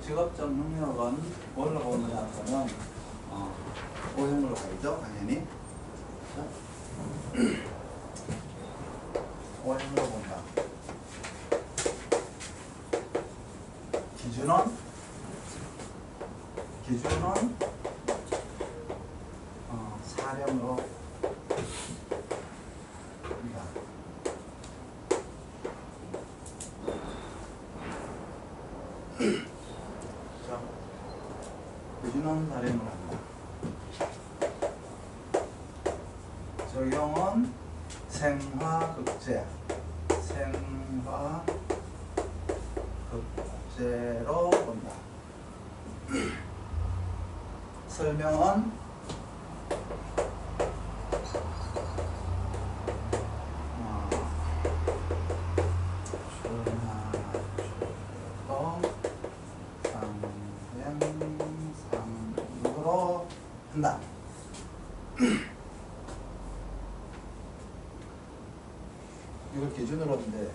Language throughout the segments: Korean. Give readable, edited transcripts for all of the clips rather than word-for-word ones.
직업적 능력은 뭘로 보느냐 하면 O형으로 가야죠, 당연히. O형으로 본다. 기준은 사령으로 본다. 기준은 사령으로 한다. 적용은 생화극제로 본다. 설명은 상행상으로 한다. 이걸 기준으로 이제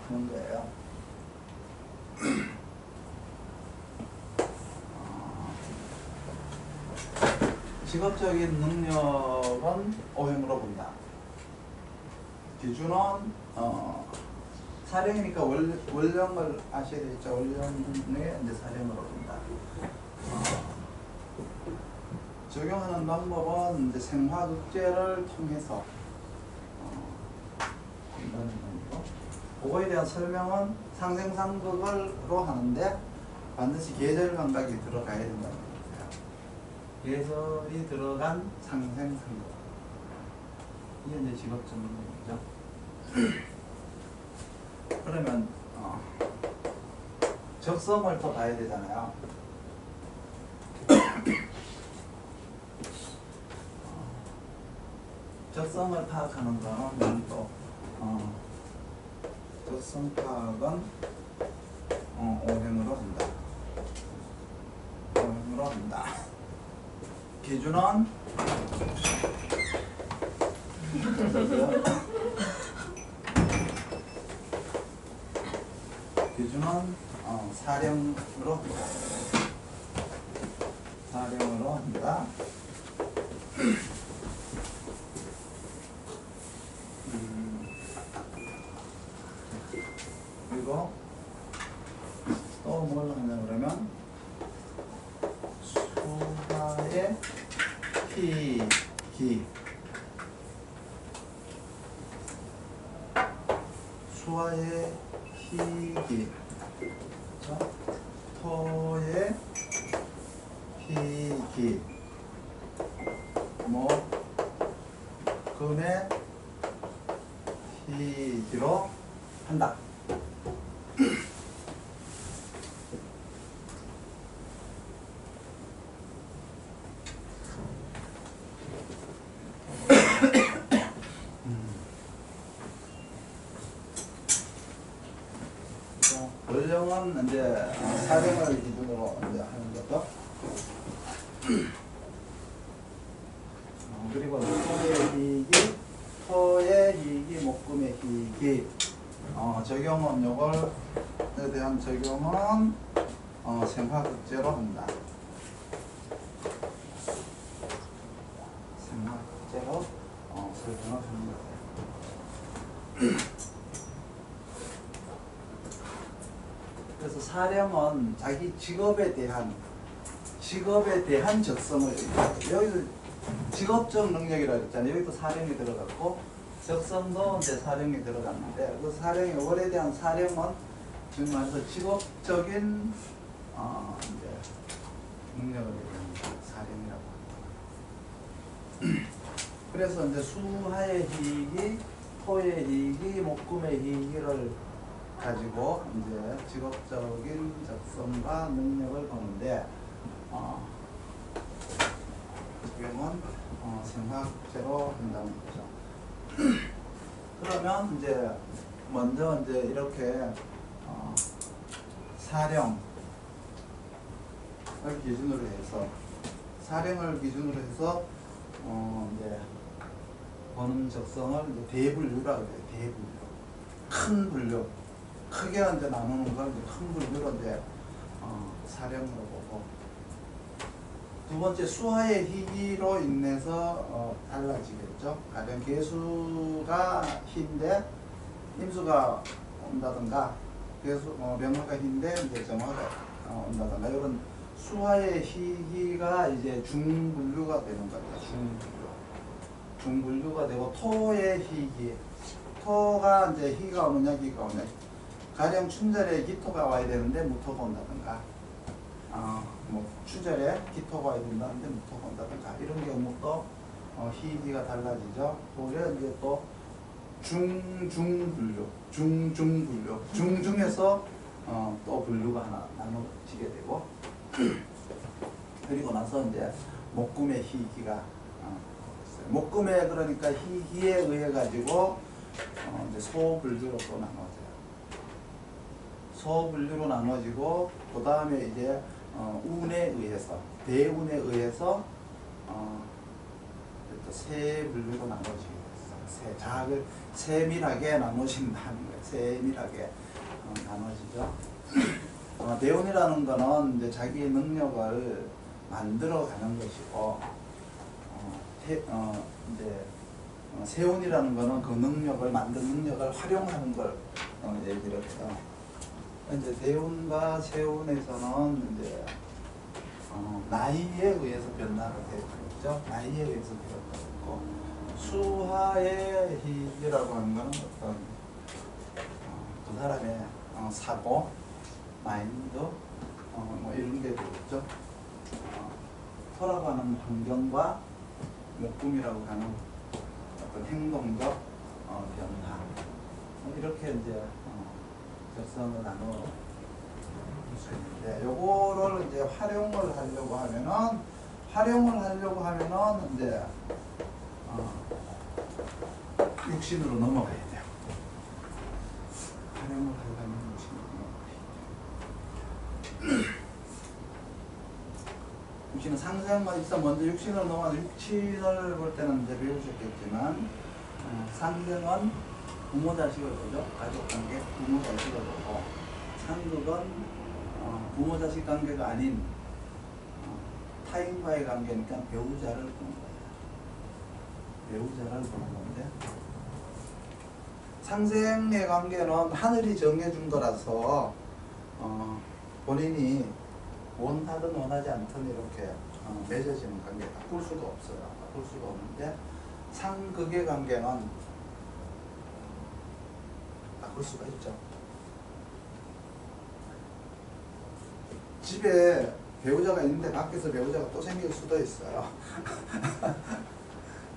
하는 거예요. 직업적인 능력은 O형으로 본다. 기준은 사령이니까 원령을 아셔야 되겠죠. 원령에 이제 사령으로 본다. 적용하는 방법은 이제 생화극제를 통해서 한다는 거고, 그거에 대한 설명은 상생상극으로 하는데 반드시 계절 감각이 들어가야 된다는 거예요. 계절이 들어간 상생상극. 이게 이제 직업적 능력이죠. 그러면 적성을 또 봐야 되잖아요. 적성을 파악하는 거는 또 적성 파악은 O형으로 한다. O형으로 한다. 기준은 기준은 사령으로 한다. 사령으로 한다. 그리고 또 뭘 하냐 그러면 수화의 희기, 수화의 희기, 토의 희기, 금의 희기로 한다. 원령은 이제 사령을 기준으로 이제 하는 것도, 그리고 토의 희기, 토의 희기, 목금의 희기, 적용은 요걸에 대한 적용은 생화극제로 한다. 생화극제로 설명을 하는 거예요. 그래서 사령은 자기 직업에 대한 적성을, 여기서 직업적 능력이라고 했잖아요. 여기도 사령이 들어갔고 적성도 이제 사령이 들어갔는데, 그 사령의 월에 대한 사령은 지금 말해서 직업적인 이제 능력을 얘기합니다. 사령이라고 합니다. 그래서 이제 수화의 희기, 토의 희기, 목금의 희기를 가지고 이제 직업적인 적성과 능력을 보는데, 적용은 생화극제로 한다는 거죠. 그러면 이제 먼저 이제 이렇게 사령을 기준으로 해서, 사령을 기준으로 해서 이제 보는 적성을 이제 대분류라고 해요. 대분류, 큰 분류. 크게 이제 나누는 걸 큰 분류로 이제 사령으로 보고, 두 번째 수하의 희기로 인해서 달라지겠죠. 가령 개수가 희인데 임수가 온다든가, 개수 명화가 희인데 이제 정화가 온다든가, 이런 수하의 희기가 이제 중분류가 되는 겁니다. 중분류가 되고, 토의 희기, 토가 이제 희가 오느냐 기가 오느냐, 가령 춘절에 기토가 와야 되는데 무토가 온다든가, 뭐 추절에 기토가 와야 된다는데 무토가 온다든가, 이런 경우도 희기가 달라지죠. 그래 이제 또 중중분류, 중중에서 또 분류가 하나 나눠지게 되고, 그리고 나서 이제 목금의 희기가 있어요. 목금의 그러니까 희기에 의해 가지고 이제 소분류로 또 나눠져요. 소분류로 나눠지고, 그 다음에 이제 운에 의해서, 대운에 의해서 또 세 분류로 나눠지게 됐어요. 세밀하게 나눠진다는 거예요. 세밀하게 나눠지죠. 대운이라는 거는 이제 자기 능력을 만들어가는 것이고, 이제 세운이라는 거는 그 능력을, 만든 능력을 활용하는 걸 얘기를 해요. 이제 대운과 세운에서는 이제 나이에 의해서 변화가 되죠. 나이에 의해서 변화가 되고, 수하의 희이라고 하는 거는 어떤 그 사람의 사고, 마인드, 뭐 이런 게 되겠죠. 토라고 하는 환경과 목금이라고 하는 어떤 행동적 변화, 이렇게 이제 적성을 나눠 수 있는데, 요거를 이제 활용을 하려고 하면은 이제 육신으로 넘어가야 돼요. 활용을 하려면 육신으로 넘어가야 돼요. 육신은 상생만 있어. 먼저 육신으로 넘어가서 육신을 볼 때는 이제 배우셨겠지만, 상생은 부모 자식을 보죠. 가족관계, 부모 자식을 보고, 상극은 부모 자식 관계가 아닌 타인과의 관계니까 배우자를 보는 거예요. 배우자를 보는 건데, 상생의 관계는 하늘이 정해준 거라서 본인이 원하든 원하지 않든 이렇게 맺어지는 관계, 바꿀 수가 없어요. 바꿀 수가 없는데, 상극의 관계는 바꿀 수가 있죠. 집에 배우자가 있는데 밖에서 배우자가 또 생길 수도 있어요.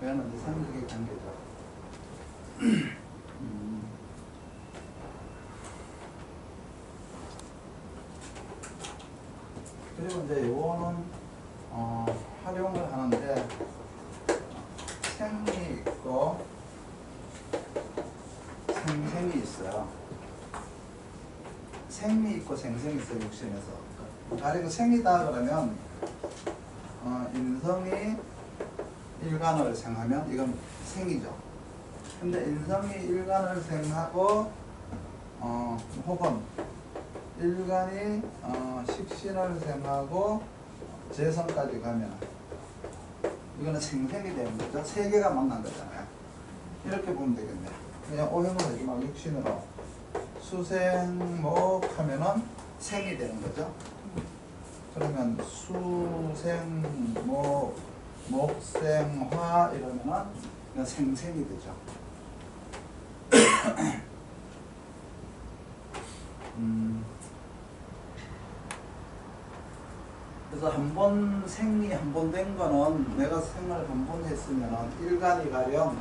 그거는 이제 상극의 관계죠. 그리고 이제 요거는 활용을 하는데, 생이 있고 생생이 있어요. 생이 있고 생생이 있어요. 육신에서. 가령 생이다 그러면 인성이 일간을 생하면 이건 생이죠. 근데 인성이 일간을 생하고 혹은 일간이 식신을 생하고 재성까지 가면 이거는 생생이 되는 거죠. 세 개가 만난 거잖아요. 이렇게 보면 되겠네요. 그냥 오형을 하지 말고 육신으로 수생목 하면은 생이 되는 거죠. 그러면 수생목, 목생화 이러면은 그냥 생생이 되죠. 그래서 한 번 생이 한 번 된 거는, 내가 생을 한 번 했으면 일간이 가령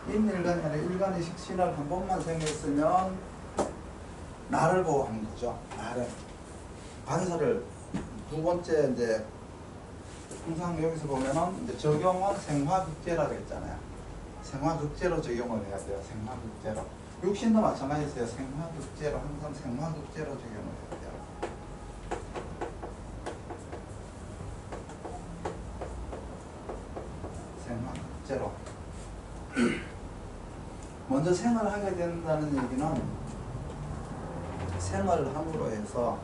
인일간이 아니라 일간이 식신을 한 번만 생했으면 나를 보고 한 거죠. 나를 관사를 두 번째 이제 항상 여기서 보면은 이제 적용은 생화극제라고 했잖아요. 생화극제로 적용을 해야 돼요. 생화극제로. 육신도 마찬가지였어요. 생화극제로, 항상 생화극제로 적용을 해야 돼요. 생화극제로. 먼저 생을 하게 된다는 얘기는 생을 함으로 해서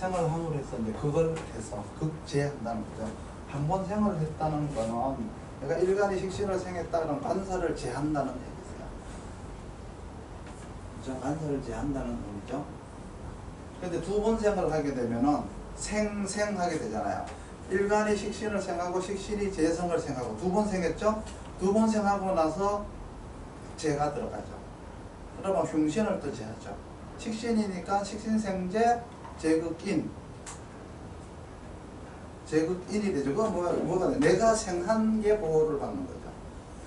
생을 해서 이제 그걸 해서 극제한다는 거죠. 한 번 생을 했다는 거는 내가 일간이 식신을 생했다는 관사를 제한다는 얘기세요. 그죠? 관사를 제한다는 의미죠. 근데 두 번 생을 하게 되면은 생하게 되잖아요. 일간이 식신을 생하고 식신이 재성을 생하고 두 번 생했죠? 두 번 생하고 나서 재가 들어가죠. 그러면 흉신을 또 제하죠. 식신이니까 식신생재 제극인 제극인이 되죠. 그건 뭐가 돼? 내가 생한 게 보호를 받는 거죠.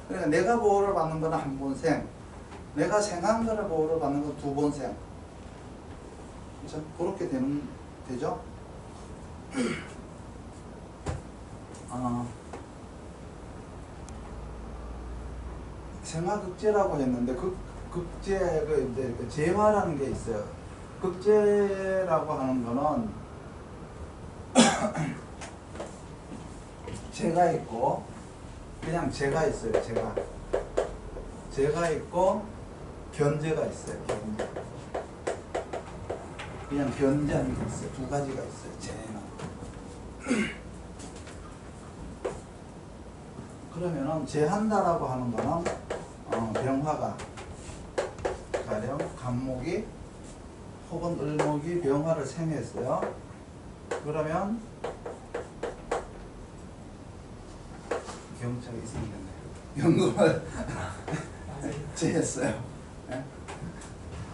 그러니까 내가 보호를 받는 거는 한 번 생, 내가 생한 거를 보호를 받는 건 두 번 생. 그렇죠? 그렇게 되죠. 생화극제라고 했는데 극제 이제 재화라는 게 있어요. 극제라고 하는 거는 제가 있고 그냥 제가 있어요. 제가 있고 견제가 있어요. 견제. 그냥 견제하는 게 있어요. 두 가지가 있어요. 제는. 그러면은 제한다라고 하는 거는 병화가 가령 간목이 혹은 을목이 병화를 생했어요. 그러면 경찰이 있으면 됐네요. 연금을 제했어요. 네?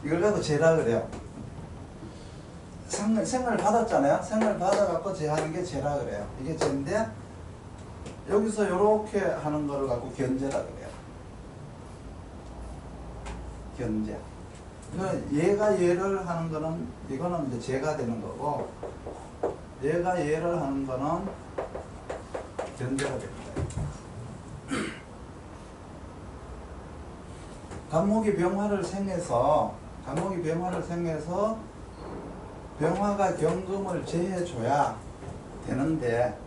이걸 갖고 제라 그래요. 생을 받았잖아요. 생을 받아갖고 제하는 게 제라 그래요. 이게 제인데 여기서 이렇게 하는 거를 갖고 견제라 그래요. 견제. 얘가 얘를 하는 거는 이거는 이제 제가 되는 거고 얘가 얘를 하는 거는 견제가 됩니다. 간목이 병화를 생해서 병화가 경금을 제해줘야 되는데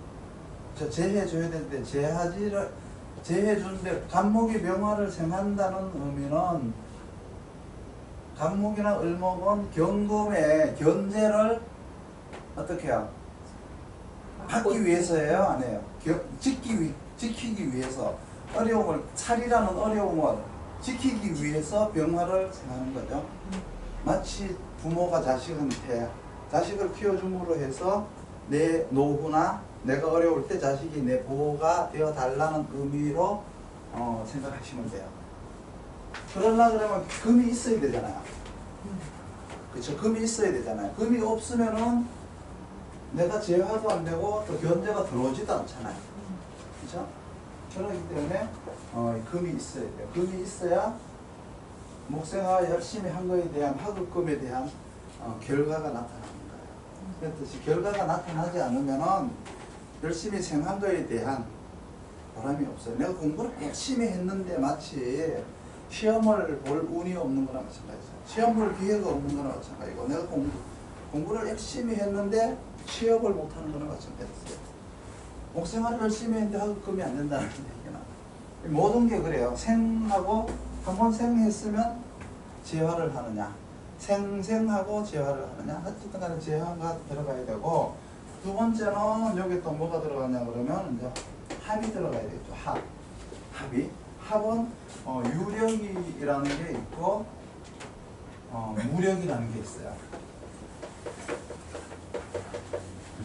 제해줘야 되는데 제해주는데 간목이 병화를 생한다는 의미는 간목이나 을목은 경금의 견제를 어떻게 해요? 받기 위해서예요? 안 해요? 지키기 위해서 살이라는 어려움을 지키기 위해서 병화를 생하는 거죠. 마치 부모가 자식을 키워줌으로 해서 내 노후나 내가 어려울 때 자식이 내 보호가 되어달라는 의미로 생각하시면 돼요. 그러려고 그러면 금이 있어야 되잖아요. 그렇죠? 금이 있어야 되잖아요. 금이 없으면은 내가 제화도 안 되고 또 견제가 들어오지도 않잖아요. 그렇죠? 그렇기 때문에 금이 있어야 돼요. 금이 있어야 목생화가 열심히 한 거에 대한 화급금에 대한 결과가 나타나는 거예요. 그렇듯이 결과가 나타나지 않으면은 열심히 생한 거에 대한 보람이 없어요. 내가 공부를 열심히 했는데 마치 시험을 볼 운이 없는 거나 마찬가지죠. 시험 볼 기회가 없는 거나 마찬가지고 내가 공부를 열심히 했는데 취업을 못하는 거나 마찬가지죠. 목생활을 열심히 했는데 화급금이 안 된다는 얘기는 모든 게 그래요. 생하고 한번 생했으면 재화를 하느냐 생하고 재화를 하느냐 어쨌든 간에 재화가 들어가야 되고 두 번째는 여기 또 뭐가 들어가냐 그러면 이제 합이 들어가야 되겠죠. 합이 합은 유력이라는 게 있고 무력이라는 게 있어요.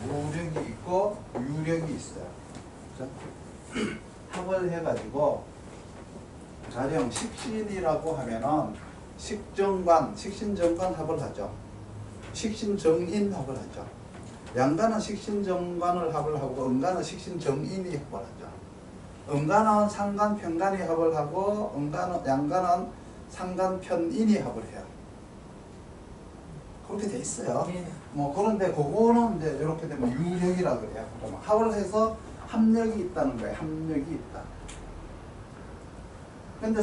무력이 있고 유력이 있어요. 그렇죠? 합을 해가지고 가령 식신이라고 하면은 식신정관 합을 하죠. 식신정인 합을 하죠. 양간은 식신정관을 합을 하고 음간은 식신정인이 합을 하죠. 음간은 상간편간이 합을 하고 양간은 상간편인이 합을 해요. 그렇게 돼 있어요. 그런데 그거는 이제 이렇게 되면 유력이라 그래요. 그러면 합을 해서 합력이 있다는 거예요. 합력이 있다. 근데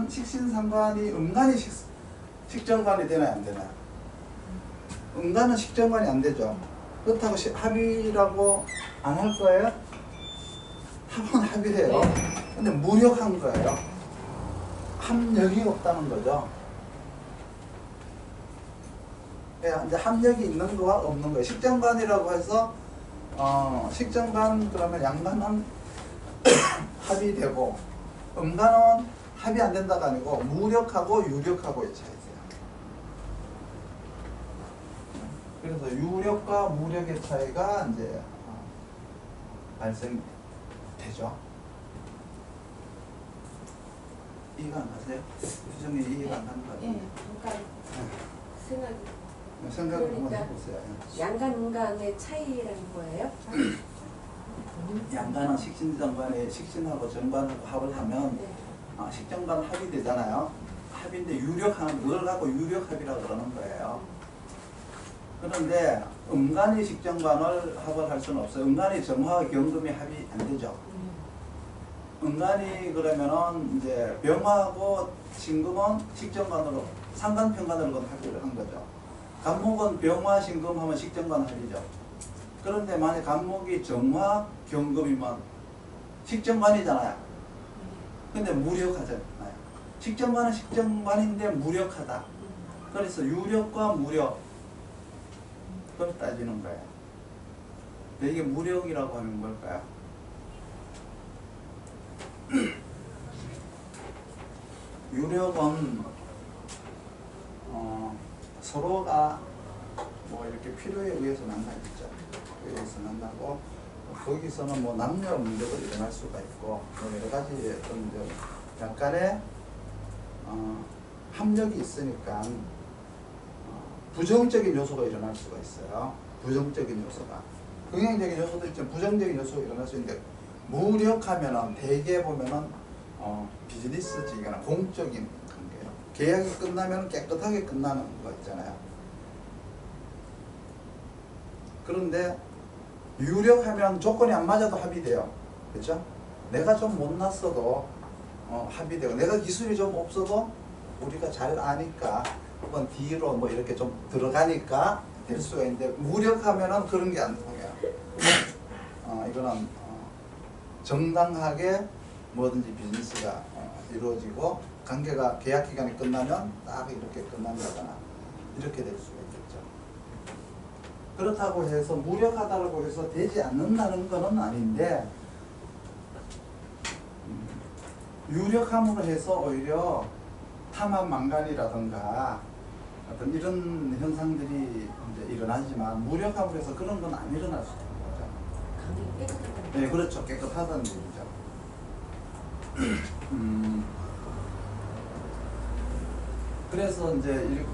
식신상관이 음간이 식정관이 되나요? 안 되나요? 음간은 식정관이 안 되죠. 그렇다고 합이라고 안 할 거예요? 합은 합이래요. 근데 무력한 거예요. 합력이 없다는 거죠. 이제 합력이 있는 거와 없는 거예요. 식정관이라고 해서 식정관 그러면 양관은 합의되고 음관은 합의 안 된다가 아니고 무력하고 유력하고의 차이예요. 그래서 유력과 무력의 차이가 이제 발생되죠. 이해가 안 가세요? 규정이 이해가 안 가는 거 아니에요? 예, 잠깐 생각이. 생각을 한번 그러니까 해보세요. 양간 음간의 차이라는 거예요? 양간은 식신정관에 식신하고 정관하고 합을 하면 네. 식정관 합이 되잖아요. 합인데 유력하는 걸 갖고 유력합이라고 그러는 거예요. 그런데 음간이 식정관을 합을 할 수는 없어요. 음간이 정화와 경금이 합이 안 되죠. 음간이 그러면은 이제 병화하고 신금은 식정관으로 상관편관으로 합의를 한 거죠. 간목은 병화 신금하면 식정관 합이죠. 그런데 만약 간목이 정화 경금이면 식정관이잖아요. 근데 무력하잖아요. 식정관은 식정관인데 무력하다. 그래서 유력과 무력 그걸 따지는 거예요. 근데 이게 무력이라고 하면 뭘까요? 유력은 서로가 뭐 이렇게 필요에 의해서 만나겠죠. 필요에 의해서 만나고 거기서는 뭐 남녀 문제가 일어날 수가 있고 뭐 여러 가지 어떤 약간의 합력이 있으니까 부정적인 요소가 일어날 수가 있어요. 부정적인 요소가. 긍정적인 요소도 있지만 부정적인 요소가 일어날 수 있는데 무력하면은 대개 보면은 비즈니스적이거나 공적인 관계예요. 계약이 끝나면 깨끗하게 끝나는 거 있잖아요. 그런데 유력하면 조건이 안 맞아도 합의돼요. 그렇죠? 내가 좀 못났어도 합의되고 내가 기술이 좀 없어도 우리가 잘 아니까 혹은 뒤로 뭐 이렇게 좀 들어가니까 될 수가 있는데 무력하면은 그런 게 안 통해요. 이거는 정당하게 뭐든지 비즈니스가 이루어지고 관계가 계약 기간이 끝나면 딱 이렇게 끝난다거나 이렇게 될 수가 있겠죠. 그렇다고 해서 무력하다고 해서 되지 않는다는 것은 아닌데 유력함으로 해서 오히려 탐합 망간이라든가 어떤 이런 현상들이 이제 일어나지만 무력함으로 해서 그런 건 안 일어날 수 있는 거죠. 관계가 깨끗하다는 네, 그렇죠. 깨끗하다는 얘기죠. 그래서 이제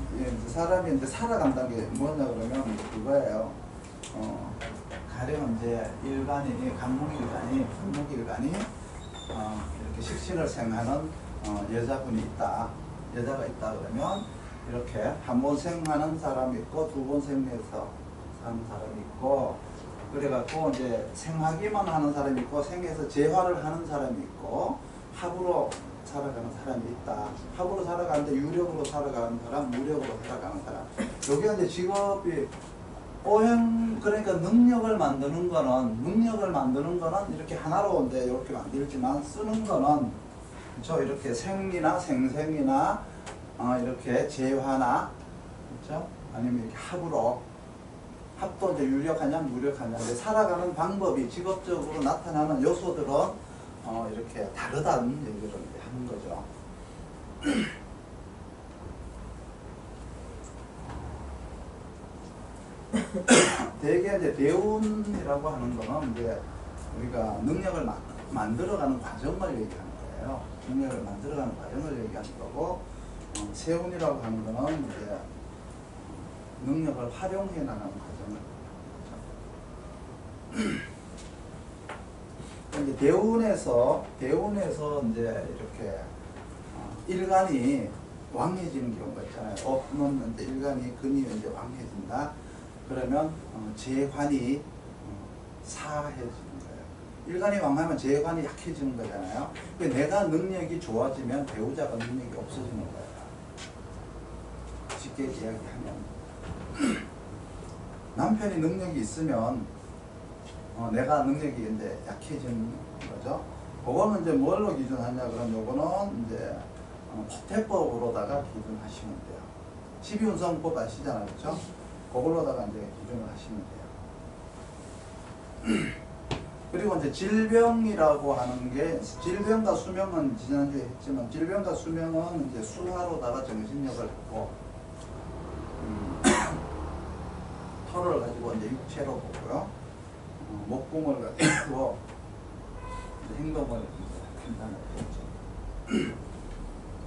사람이 이제 살아간다는 게 뭐냐 그러면 그거예요. 가령 이제 일반인이 간목일간이 이렇게 식신을 생하는 여자분이 있다. 여자가 있다 그러면 이렇게 한 번 생하는 사람이 있고 두 번 생해서 사는 사람이 있고 그래갖고 이제 생하기만 하는 사람이 있고 생해서 재화를 하는 사람이 있고 합으로 살아가는 사람이 있다. 합으로 살아가는데 유력으로 살아가는 사람, 무력으로 살아가는 사람. 여기 이제 직업이 오행 그러니까 능력을 만드는 거는 이렇게 하나로 이제 이렇게 만들지만 쓰는 거는 그렇죠. 이렇게 생리나 생생이나 이렇게 재화나 그렇죠. 아니면 이렇게 합으로 합도 이제 유력하냐 무력하냐 이제 살아가는 방법이 직업적으로 나타나는 요소들은 이렇게 다르다는 얘기를 하는 거죠. 대개 이제 대운이라고 하는 거는 이제 우리가 능력을 만들어가는 과정을 얘기하는 거예요. 능력을 만들어가는 과정을 얘기하는 거고, 세운이라고 하는 거는 이제 능력을 활용해 나가는 과정을. 이제 대운에서 이제 이렇게 일간이 왕해지는 경우가 있잖아요. 없는 이제 일간이 근이 이제 왕해진다. 그러면 재관이 사해지는 거예요. 일간이 왕하면 재관이 약해지는 거잖아요. 내가 능력이 좋아지면 배우자가 능력이 없어지는 거예요. 쉽게 이야기하면 남편이 능력이 있으면 내가 능력이 이제 약해지는 거죠. 그거는 이제 뭘로 기준하냐 그러면 요거는 이제 포태법으로다가 기준하시면 돼요. 12운송법 아시잖아요, 그렇죠? 그걸로다가 이제 기준을 하시면 돼요. 그리고 이제 질병이라고 하는 게 질병과 수명은 지난주에 했지만 질병과 수명은 이제 수화로다가 정신력을 하고 털을 가지고 이제 육체로 보고요. 목공을 가지고 이제 행동을 판단하겠죠.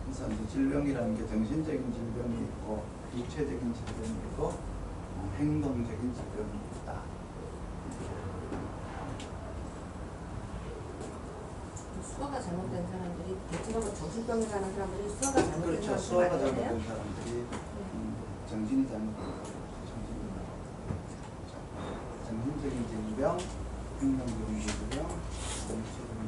그래서 이제 질병이라는 게 정신적인 질병이 있고 육체적인 질병이 있고 행동적인 질병이 있다. 수화가 잘못된 사람들이 대체적으로 정신병이 가는 사람들이 수화가 잘못된 그렇죠. 사람들 수화가 말이에요? 잘못된 사람들이 정신이 잘못된 사람들, 정신적인 질병, 행동적인 질병, 정신적인